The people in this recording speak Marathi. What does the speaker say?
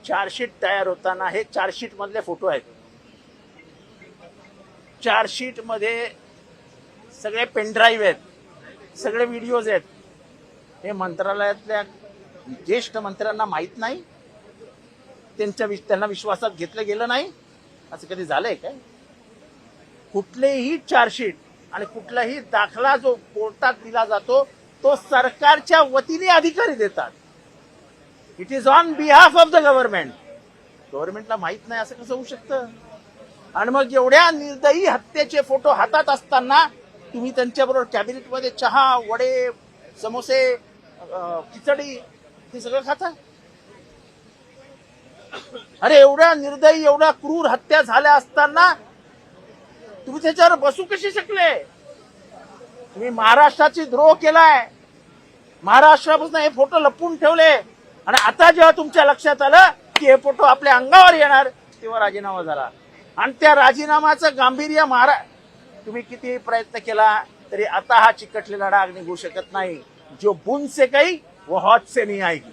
चार्जशीट तयार होताना हे चार्जशीट मधले फोटो आहेत. चार्जशीट मध्ये सगळे पेनड्राईव्ह आहेत, सगळे व्हिडिओज आहेत. हे मंत्रालयातल्या ज्येष्ठ मंत्र्यांना माहित नाही, त्यांना विश्वासात घेतलं गेलं नाही. असं कधी झालंय काय? कुठलेही चार्जशीट आणि कुठलाही दाखला जो कोर्टात दिला जातो तो सरकारच्या वतीने अधिकारी देतात. It is on behalf of the government. गव्हर्नमेंटला माहित नाही असं कसं होऊ शकतं? आणि मग एवढ्या निर्दयी हत्येचे फोटो हातात असताना तुम्ही त्यांच्याबरोबर कॅबिनेटमध्ये चहा, वडे, समोसे, खिचडी हे सगळं खाता? अरे एवढ्या निर्दयी, एवढ्या क्रूर हत्या झाल्या असताना तुम्ही त्याच्यावर बसू कसे शकले? तुम्ही महाराष्ट्राची द्रोह केलाय. महाराष्ट्रापासून हे फोटो लपवून ठेवले आणि आता जेव्हा तुमच्या लक्षात आलं की हे फोटो आपल्या अंगावर येणार तेव्हा राजीनामा झाला. आणि त्या राजीनामाचं गांभीर्य तुम्ही किती प्रयत्न केला तरी आता हा चिकटलेला डाग निघू शकत नाही. जो बुंद से गई वो हौद से नहीं आएगी.